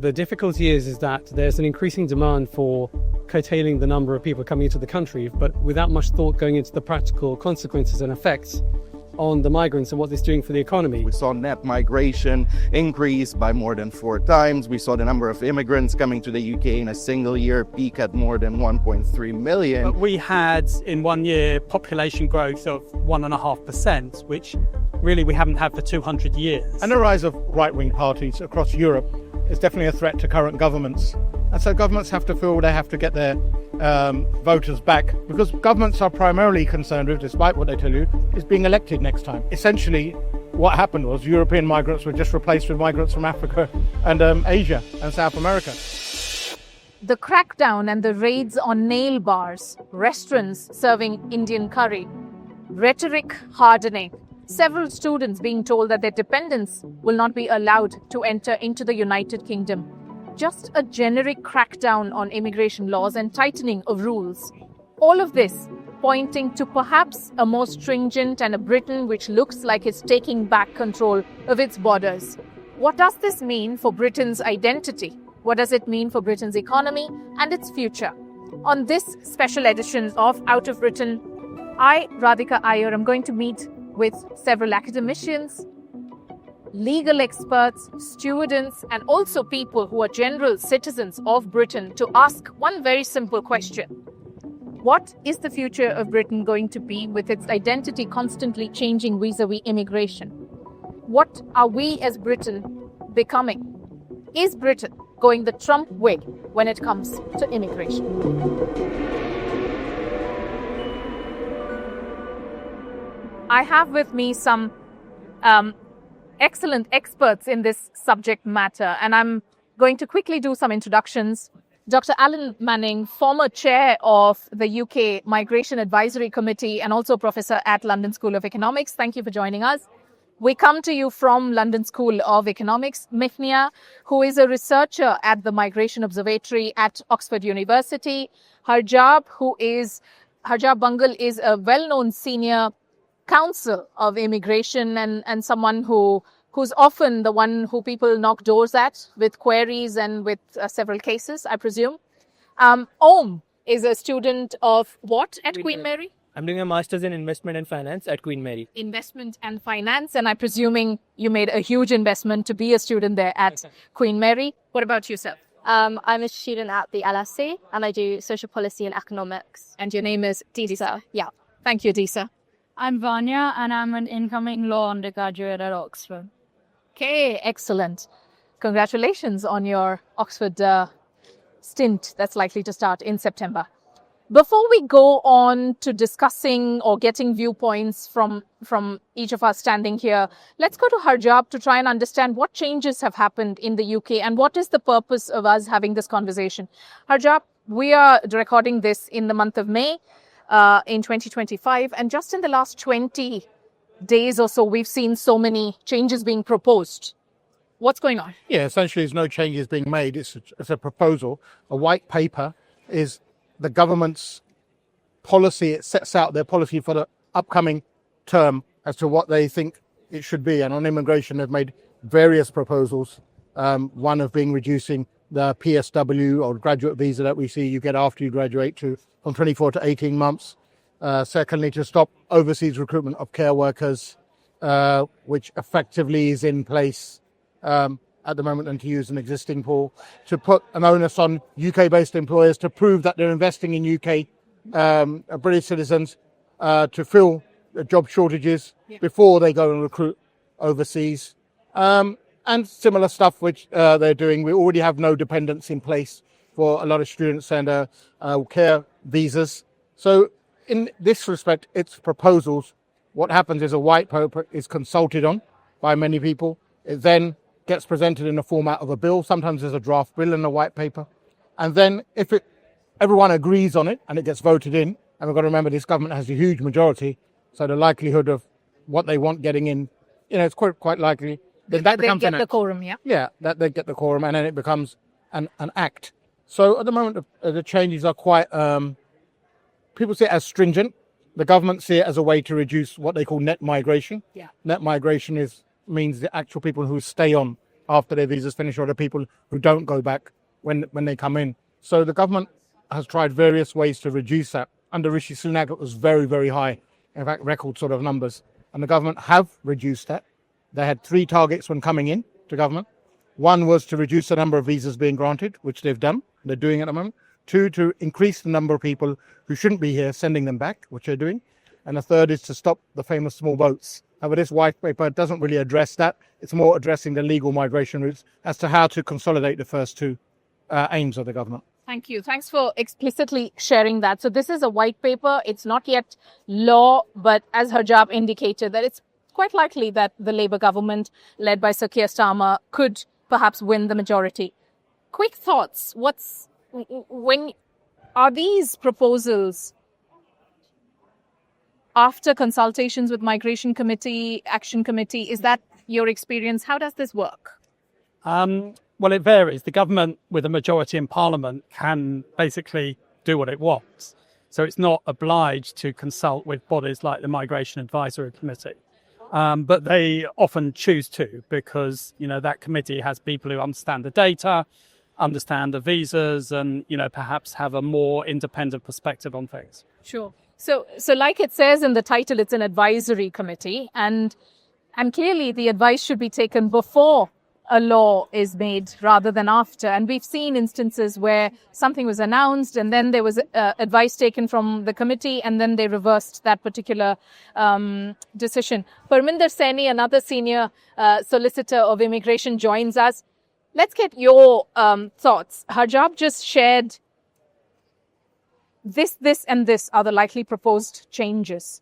The difficulty is that there's an increasing demand for curtailing the number of people coming into the country, but without much thought going into the practical consequences and effects on the migrants and what it's doing for the economy. We saw net migration increase by more than 4 times. We saw the number of immigrants coming to the UK in a single year peak at more than 1.3 million. But we had in 1 year population growth of 1.5%, which really we haven't had for 200 years. And the rise of right-wing parties across Europe is definitely a threat to current governments. And so governments have to feel they have to get their voters back, because governments are primarily concerned with, despite what they tell you, is being elected next time. Essentially, what happened was European migrants were just replaced with migrants from Africa and Asia and South America. The crackdown and the raids on nail bars, restaurants serving Indian curry, rhetoric hardening, several students being told that their dependents will not be allowed to enter into the United Kingdom. Just a generic crackdown on immigration laws and tightening of rules. All of this pointing to perhaps a more stringent and a Britain which looks like it's taking back control of its borders. What does this mean for Britain's identity? What does it mean for Britain's economy and its future? On this special edition of Out of Britain, I, Radhika Iyer, am going to meet with several academicians, legal experts, students, and also people who are general citizens of Britain to ask one very simple question. What is the future of Britain going to be with its identity constantly changing vis-a-vis immigration? What are we as Britain becoming? Is Britain going the Trump way when it comes to immigration? I have with me some excellent experts in this subject matter, and I'm going to quickly do some introductions. Dr. Alan Manning, former chair of the UK Migration Advisory Committee and also professor at London School of Economics. Thank you for joining us. We come to you from London School of Economics. Mifnia, who is a researcher at the Migration Observatory at Oxford University. Harjab Bungle is a well-known senior counsel of immigration and someone who's often the one who people knock doors at with queries and with several cases, I presume. Om is a student of what at Queen Mary? I'm doing a master's in investment and finance at Queen Mary. Investment and finance, and I'm presuming you made a huge investment to be a student there at Queen Mary. What about yourself? I'm a student at the LSE and I do social policy and economics. And your name is Disa? Yeah. Thank you, Disa. I'm Vanya and I'm an incoming law undergraduate at Oxford. Okay, excellent. Congratulations on your Oxford stint that's likely to start in September. Before we go on to discussing or getting viewpoints from each of us standing here, let's go to Harjab to try and understand what changes have happened in the UK and what is the purpose of us having this conversation. Harjab, we are recording this in the month of May in 2025, and just in the last 20 days or so, we've seen so many changes being proposed. What's going on? Yeah, essentially there's no changes being made. It's a proposal. A white paper is the government's policy. It sets out their policy for the upcoming term as to what they think it should be. And on immigration, they've made various proposals. One of being reducing the PSW or graduate visa that we see you get after you graduate from 24 to 18 months. Secondly, to stop overseas recruitment of care workers, which effectively is in place at the moment, and to use an existing pool. To put an onus on UK-based employers to prove that they're investing in UK British citizens to fill job shortages before they go and recruit overseas. And similar stuff which they're doing. We already have no dependents in place for a lot of students and care visas. So in this respect, it's proposals. What happens is a white paper is consulted on by many people. It then gets presented in the format of a bill. Sometimes there's a draft bill and a white paper. And then if everyone agrees on it and it gets voted in, and we've got to remember this government has a huge majority, so the likelihood of what they want getting in, it's quite likely. Then that becomes the quorum, yeah? Yeah, that they get the quorum, and then it becomes an act. So at the moment, the changes are quite, people see it as stringent. The government see it as a way to reduce what they call net migration. Yeah. Net migration means the actual people who stay on after their visas finish, or the people who don't go back when they come in. So the government has tried various ways to reduce that. Under Rishi Sunak, it was very, very high, in fact, record sort of numbers. And the government have reduced that. They had 3 targets when coming in to government. One was to reduce the number of visas being granted, which they've done. They're doing at the moment. 2, to increase the number of people who shouldn't be here, sending them back, which they're doing. And the third is to stop the famous small boats. However, this white paper doesn't really address that. It's more addressing the legal migration routes as to how to consolidate the first 2 aims of the government. Thank you. Thanks for explicitly sharing that. So this is a white paper. It's not yet law, but as Harjab indicated, that it's quite likely that the Labour government led by Sir Keir Starmer could perhaps win the majority. Quick thoughts. When are these proposals after consultations with Migration Committee, Action Committee? Is that your experience? How does this work? Well, it varies. The government with a majority in Parliament can basically do what it wants. So it's not obliged to consult with bodies like the Migration Advisory Committee. But they often choose to because, that committee has people who understand the data, understand the visas and, perhaps have a more independent perspective on things. Sure. So like it says in the title, it's an advisory committee and clearly the advice should be taken before a law is made rather than after. And we've seen instances where something was announced and then there was advice taken from the committee and then they reversed that particular decision. Parminder Saini, another senior solicitor of immigration, joins us. Let's get your thoughts. Harjab just shared this and this are the likely proposed changes.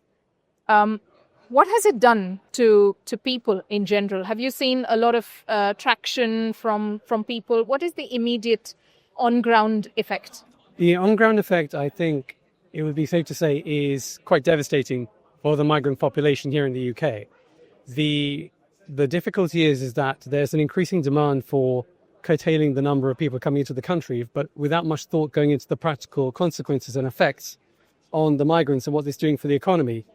What has it done to people in general? Have you seen a lot of traction from people? What is the immediate on-ground effect? The on-ground effect, I think it would be safe to say, is quite devastating for the migrant population here in the UK. The difficulty is that there's an increasing demand for curtailing the number of people coming into the country, but without much thought going into the practical consequences and effects on the migrants and what it's doing for the economy.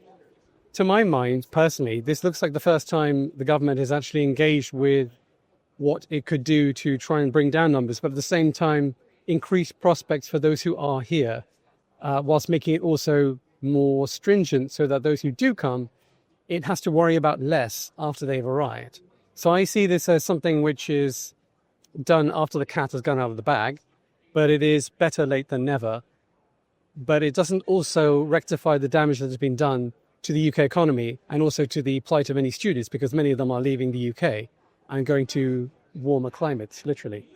To my mind, personally, this looks like the first time the government has actually engaged with what it could do to try and bring down numbers, but at the same time, increase prospects for those who are here, whilst making it also more stringent so that those who do come, it has to worry about less after they've arrived. So I see this as something which is done after the cat has gone out of the bag, but it is better late than never. But it doesn't also rectify the damage that has been done to the UK economy and also to the plight of many students, because many of them are leaving the UK and going to warmer climates, literally.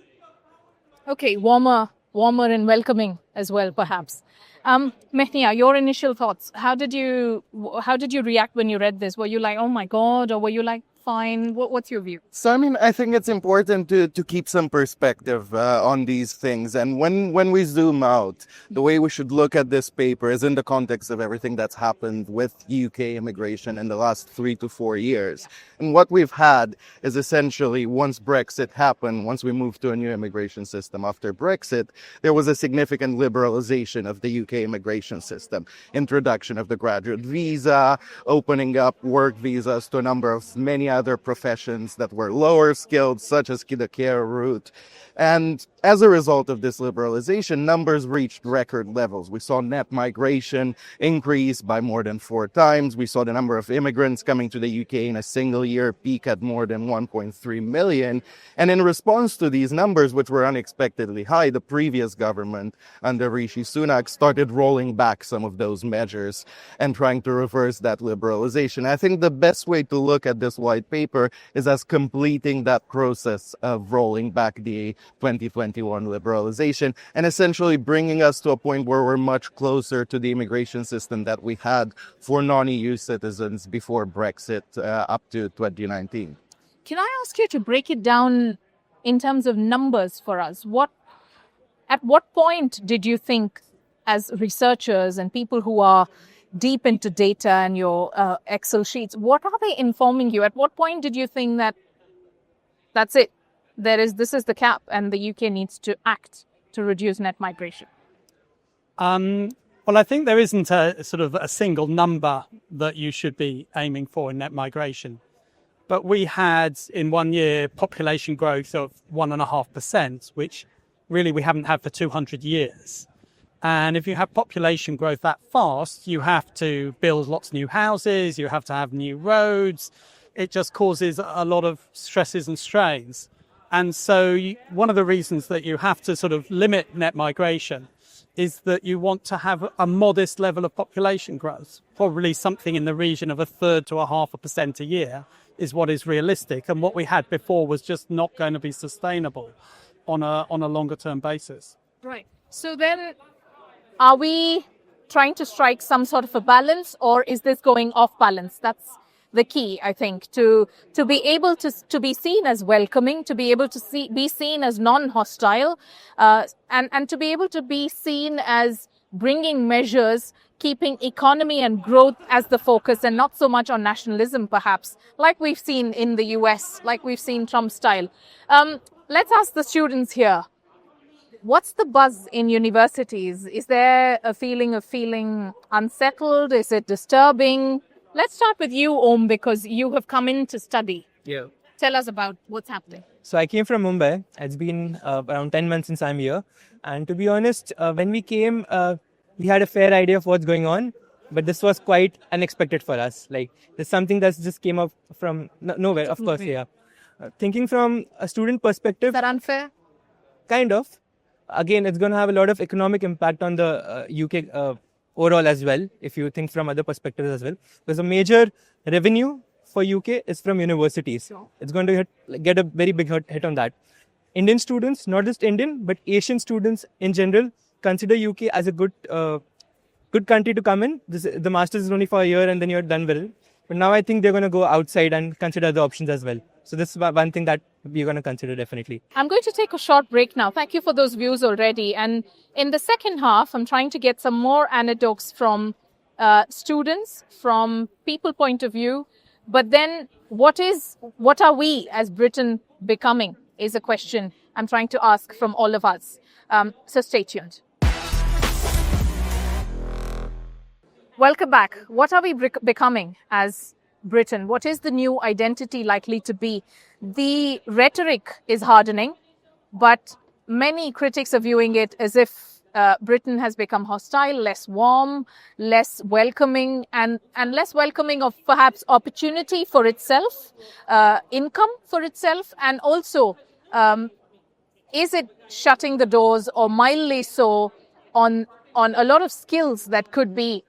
Okay, warmer and welcoming as well, perhaps. Mehnia, your initial thoughts. How did you react when you read this? Were you like, oh my God, or were you like, fine? What's your view? So, I think it's important to keep some perspective on these things. And when we zoom out, the way we should look at this paper is in the context of everything that's happened with UK immigration in the last 3 to 4 years. And what we've had is essentially once Brexit happened, once we moved to a new immigration system after Brexit, there was a significant liberalization of the UK immigration system. Introduction of the graduate visa, opening up work visas to a number of many other professions that were lower skilled, such as the care route. And as a result of this liberalization, numbers reached record levels. We saw net migration increase by more than 4 times. We saw the number of immigrants coming to the UK in a single year peak at more than 1.3 million. And in response to these numbers, which were unexpectedly high, the previous government under Rishi Sunak started rolling back some of those measures and trying to reverse that liberalization. I think the best way to look at this white paper is as completing that process of rolling back the 2021 liberalization and essentially bringing us to a point where we're much closer to the immigration system that we had for non-EU citizens before Brexit up to 2019. Can I ask you to break it down in terms of numbers for us? At what point did you think, as researchers and people who are deep into data and your Excel sheets, what are they informing you? At what point did you think that that's it? This is the cap and the UK needs to act to reduce net migration? Well, I think there isn't a sort of a single number that you should be aiming for in net migration. but we had in 1 year population growth of 1.5%, which really we haven't had for 200 years. And if you have population growth that fast, you have to build lots of new houses, you have to have new roads. It just causes a lot of stresses and strains. And so one of the reasons that you have to sort of limit net migration is that you want to have a modest level of population growth. Probably something in the region of 1/3 to 0.5% a year is what is realistic. And what we had before was just not going to be sustainable on a longer term basis. Right. So then, are we trying to strike some sort of a balance, or is this going off balance? That's the key, I think, to be able to be seen as welcoming, to be able to be seen as non-hostile, and to be able to be seen as bringing measures, keeping economy and growth as the focus, and not so much on nationalism, perhaps, like we've seen in the US, like we've seen Trump style. Let's ask the students here. What's the buzz in universities? Is there a feeling of feeling unsettled? Is it disturbing? Let's start with you, Om, because you have come in to study. Yeah. Tell us about what's happening. So I came from Mumbai. It's been around 10 months since I'm here. And to be honest, when we came, we had a fair idea of what's going on. But this was quite unexpected for us. Like, there's something that just came up from nowhere, of course, yeah. Thinking from a student perspective. Is that unfair? Kind of. Again, it's going to have a lot of economic impact on the UK overall as well, if you think from other perspectives as well. Because a major revenue for UK is from universities. Sure. It's going to get a very big hit on that. Indian students, not just Indian, but Asian students in general, consider UK as a good country to come in. The master's is only for a year and then you're done with it. But now I think they're going to go outside and consider the options as well. So this is one thing that we're going to consider definitely. I'm going to take a short break now. Thank you for those views already. And in the second half, I'm trying to get some more anecdotes from students, from people point of view. But then what are we as Britain becoming is a question I'm trying to ask from all of us. So stay tuned. Welcome back. What are we becoming as Britain? What is the new identity likely to be? The rhetoric is hardening, but many critics are viewing it as if Britain has become hostile, less warm, less welcoming, and less welcoming of perhaps opportunity for itself, income for itself, and also is it shutting the doors or mildly so on a lot of skills that could be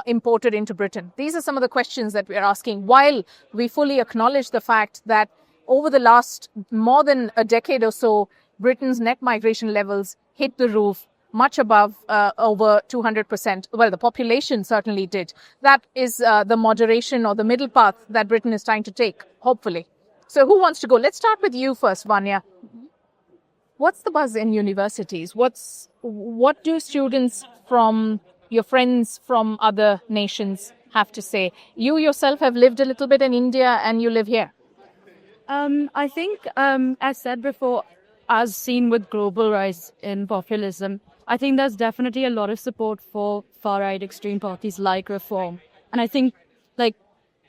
imported into Britain? These are some of the questions that we are asking, while we fully acknowledge the fact that over the last more than a decade or so, Britain's net migration levels hit the roof, much above over 200%. Well, the population certainly did. That is the moderation or the middle path that Britain is trying to take, hopefully. So who wants to go? Let's start with you first, Vanya. What's the buzz in universities? What do students from your friends from other nations have to say? You yourself have lived a little bit in India and you live here. I think, as said before, as seen with global rise in populism, I think there's definitely a lot of support for far-right extreme parties like Reform. And I think, like,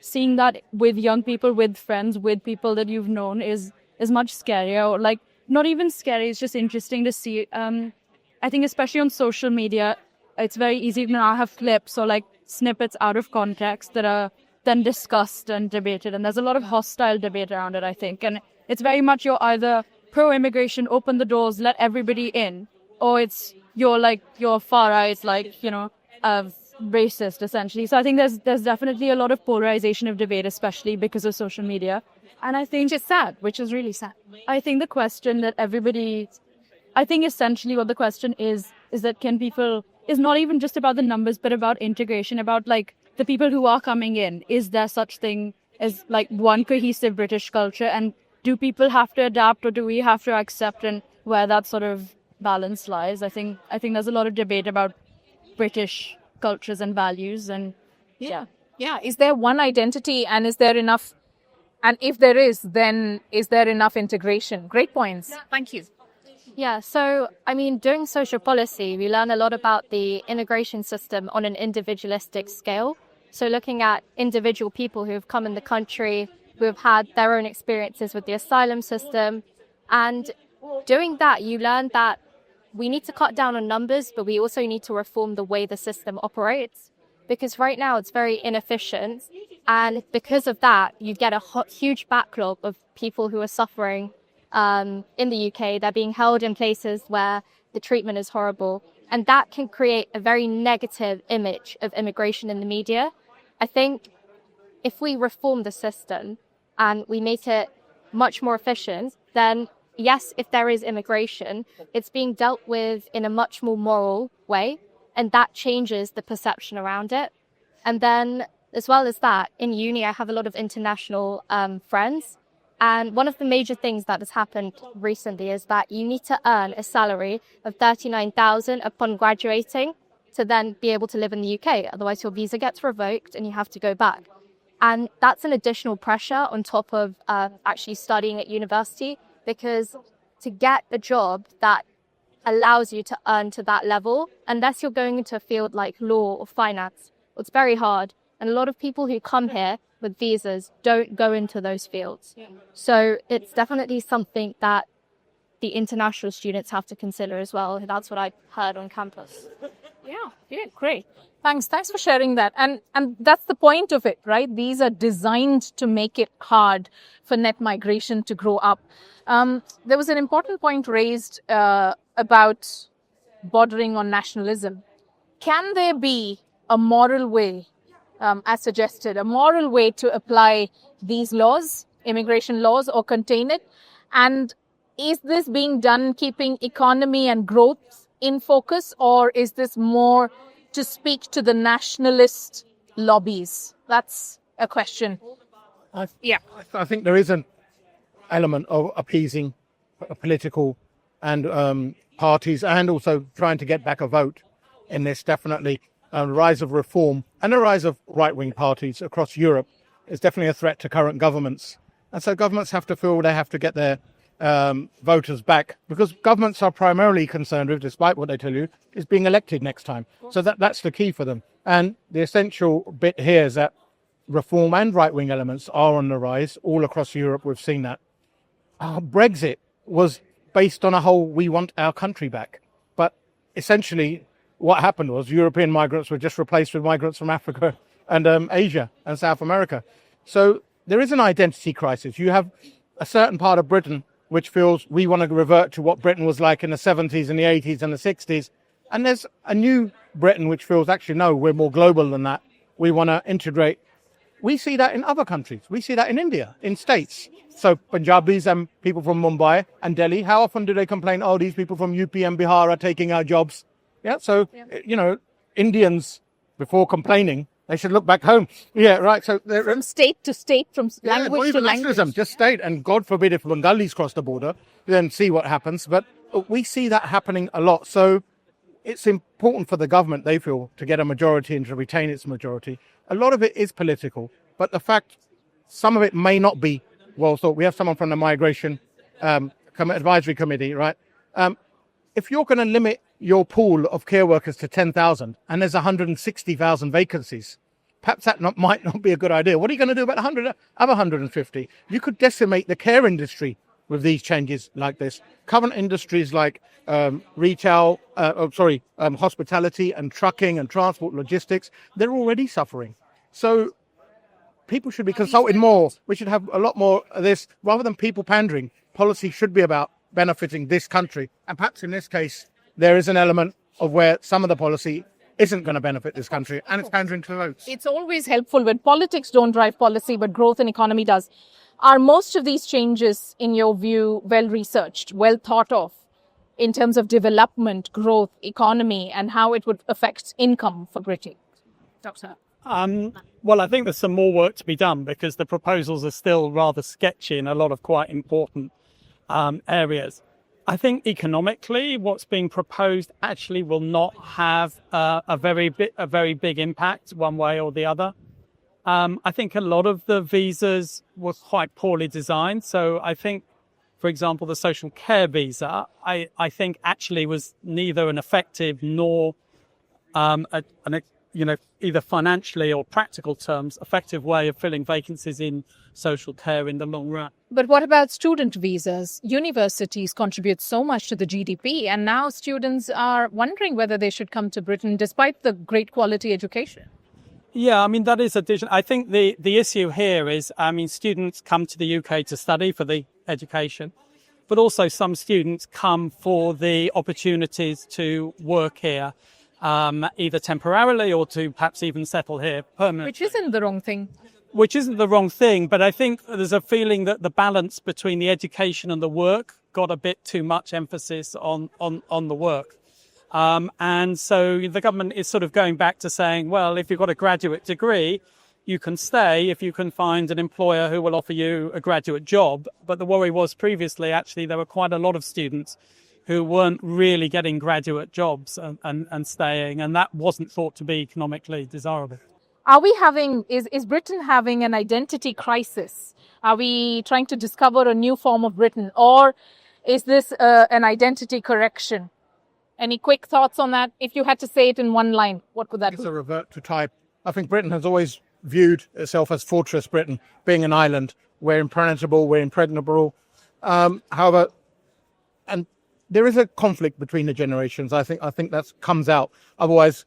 seeing that with young people, with friends, with people that you've known is much scarier. Or, like, not even scary, it's just interesting to see. I think especially on social media, it's very easy to now have clips or like snippets out of context that are then discussed and debated. And there's a lot of hostile debate around it, I think. And it's very much you're either pro-immigration, open the doors, let everybody in, or you're far right, like, racist, essentially. So I think there's definitely a lot of polarization of debate, especially because of social media. And I think it's sad, which is really sad. I think the question that essentially what the question is that can people, is not even just about the numbers, but about integration, about like the people who are coming in. Is there such thing as like one cohesive British culture? And do people have to adapt, or do we have to accept, and where that sort of balance lies? I think there's a lot of debate about British cultures and values, and yeah. Is there one identity, and is there enough? And if there is, then is there enough integration? Great points. Yeah. Thank you. Yeah, so, I mean, doing social policy, we learn a lot about the immigration system on an individualistic scale. So looking at individual people who have come in the country, who have had their own experiences with the asylum system. And doing that, you learn that we need to cut down on numbers, but we also need to reform the way the system operates. Because right now it's very inefficient. And because of that, you get a huge backlog of people who are suffering in the UK. They're being held in places where the treatment is horrible. And that can create a very negative image of immigration in the media. I think if we reform the system and we make it much more efficient, then yes, if there is immigration, it's being dealt with in a much more moral way. And that changes the perception around it. And then, as well as that, in uni, I have a lot of international friends. And one of the major things that has happened recently is that you need to earn a salary of $39,000 upon graduating to then be able to live in the UK. Otherwise, your visa gets revoked and you have to go back. And that's an additional pressure on top of actually studying at university, because to get a job that allows you to earn to that level, unless you're going into a field like law or finance, it's very hard. And a lot of people who come here with visas don't go into those fields. So it's definitely something that the international students have to consider as well. That's what I've heard on campus. Yeah, great. Thanks for sharing that. And that's the point of it, right? These are designed to make it hard for net migration to grow up. There was an important point raised about bordering on nationalism. Can there be a moral way, as suggested, a moral way to apply these laws, immigration laws, or contain it? And is this being done keeping economy and growth in focus, or is this more to speak to the nationalist lobbies? That's a question. I think there is an element of appeasing political and parties, and also trying to get back a vote in this. Definitely a rise of reform and a rise of right-wing parties across Europe is definitely a threat to current governments. And so governments have to feel they have to get their voters back, because governments are primarily concerned with, despite what they tell you, is being elected next time. So that's the key for them. And the essential bit here is that reform and right-wing elements are on the rise all across Europe. We've seen that. Brexit was based on a whole, we want our country back. But essentially what happened was European migrants were just replaced with migrants from Africa and Asia and South America. So there is an identity crisis. You have a certain part of Britain which feels we want to revert to what Britain was like in the 70s and the 80s and the 60s. And there's a new Britain which feels, actually, no, we're more global than that. We want to integrate. We see that in other countries. We see that in India, in states. So Punjabis and people from Mumbai and Delhi, how often do they complain, oh, these people from UP and Bihar are taking our jobs? Indians, before complaining, they should look back home. Yeah, right. So from state to state, from language to language. Just state, and God forbid if Bengalis cross the border, then see what happens. But we see that happening a lot. So it's important for the government, they feel, to get a majority and to retain its majority. A lot of it is political, but the fact some of it may not be well thought. We have someone from the Migration Advisory Committee, right? If you're going to limit your pool of care workers to 10,000 and there's 160,000 vacancies, perhaps that might not be a good idea. What are you going to do about 150? You could decimate the care industry with these changes like this. Current industries like hospitality and trucking and transport logistics, they're already suffering. So people should be consulted more. We should have a lot more of this. Rather than people pandering, policy should be about benefiting this country. And perhaps in this case, there is an element of where some of the policy isn't going to benefit this country, and it's pandering to votes. It's always helpful when politics don't drive policy, but growth and economy does. Are most of these changes, in your view, well researched, well thought of in terms of development, growth, economy, and how it would affect income for Britain? Doctor? Well, I think there's some more work to be done, because the proposals are still rather sketchy in a lot of quite important areas. I think economically, what's being proposed actually will not have a very big impact one way or the other. I think a lot of the visas were quite poorly designed. So I think, for example, the social care visa, I think actually was neither an effective nor an either financially or practical terms, effective way of filling vacancies in social care in the long run. But what about student visas? Universities contribute so much to the GDP, and now students are wondering whether they should come to Britain despite the great quality education. Yeah, I mean, that is addition. I think the issue here is, students come to the UK to study for the education, but also some students come for the opportunities to work here, either temporarily or to perhaps even settle here permanently. Which isn't the wrong thing. Which isn't the wrong thing, but I think there's a feeling that the balance between the education and the work got a bit too much emphasis on the work. And so the government is sort of going back to saying, well, if you've got a graduate degree, you can stay if you can find an employer who will offer you a graduate job. But the worry was previously, actually, there were quite a lot of students who weren't really getting graduate jobs and staying, and that wasn't thought to be economically desirable. Is Britain having an identity crisis? Are we trying to discover a new form of Britain, or is this an identity correction? Any quick thoughts on that? If you had to say it in one line, what would that be? It's a revert to type. I think Britain has always viewed itself as Fortress Britain, being an island. We're impenetrable, we're impregnable. However, and there is a conflict between the generations. I think that comes out. Otherwise,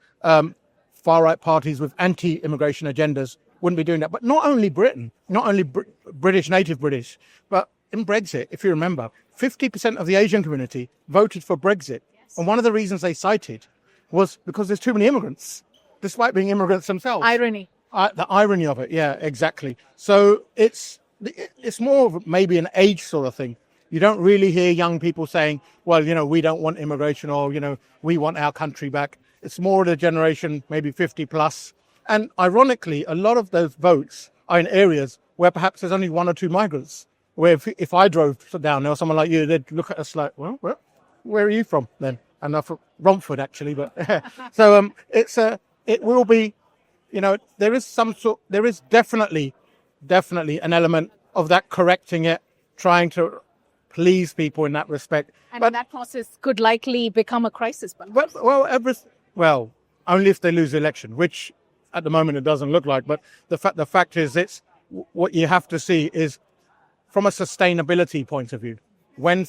far-right parties with anti-immigration agendas wouldn't be doing that. But not only Britain, not only British, native British, but in Brexit, if you remember, 50% of the Asian community voted for Brexit. Yes. And one of the reasons they cited was because there's too many immigrants, despite being immigrants themselves. Irony. The irony of it, yeah, exactly. So it's more of maybe an age sort of thing. You don't really hear young people saying, well, we don't want immigration, or, we want our country back. It's more of the generation, maybe 50 plus. And ironically, a lot of those votes are in areas where perhaps there's only one or two migrants. Where if I drove down there, or someone like you, they'd look at us like, well, where are you from then? And I'm from Romford, actually. But so it will be, there is definitely an element of that correcting it, trying to please people in that respect. And that process could likely become a crisis. Well, only if they lose the election, which at the moment it doesn't look like. But the fact is, it's what you have to see is from a sustainability point of view. When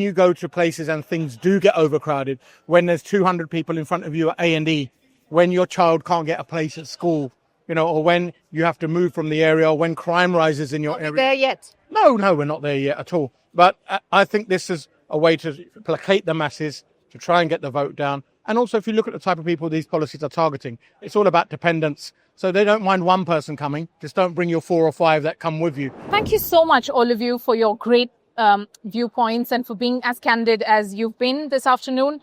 you go to places and things do get overcrowded, when there's 200 people in front of you at A&E, when your child can't get a place at school, or when you have to move from the area, or when crime rises in your area. Not there yet. No, we're not there yet at all. But I think this is a way to placate the masses, to try and get the vote down. And also, if you look at the type of people these policies are targeting, it's all about dependence. So they don't mind one person coming. Just don't bring your 4 or 5 that come with you. Thank you so much, all of you, for your great viewpoints and for being as candid as you've been this afternoon.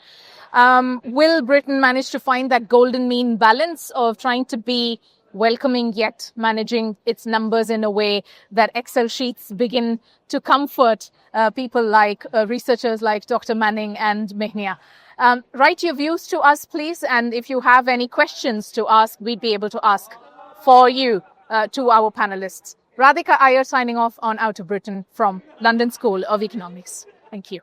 Will Britain manage to find that golden mean balance of trying to be welcoming yet managing its numbers in a way that Excel sheets begin to comfort people like researchers like Dr. Manning and Mehnia? Write your views to us, please. And if you have any questions to ask, we'd be able to ask for you to our panelists. Radhika Iyer signing off on Out of Britain from London School of Economics. Thank you.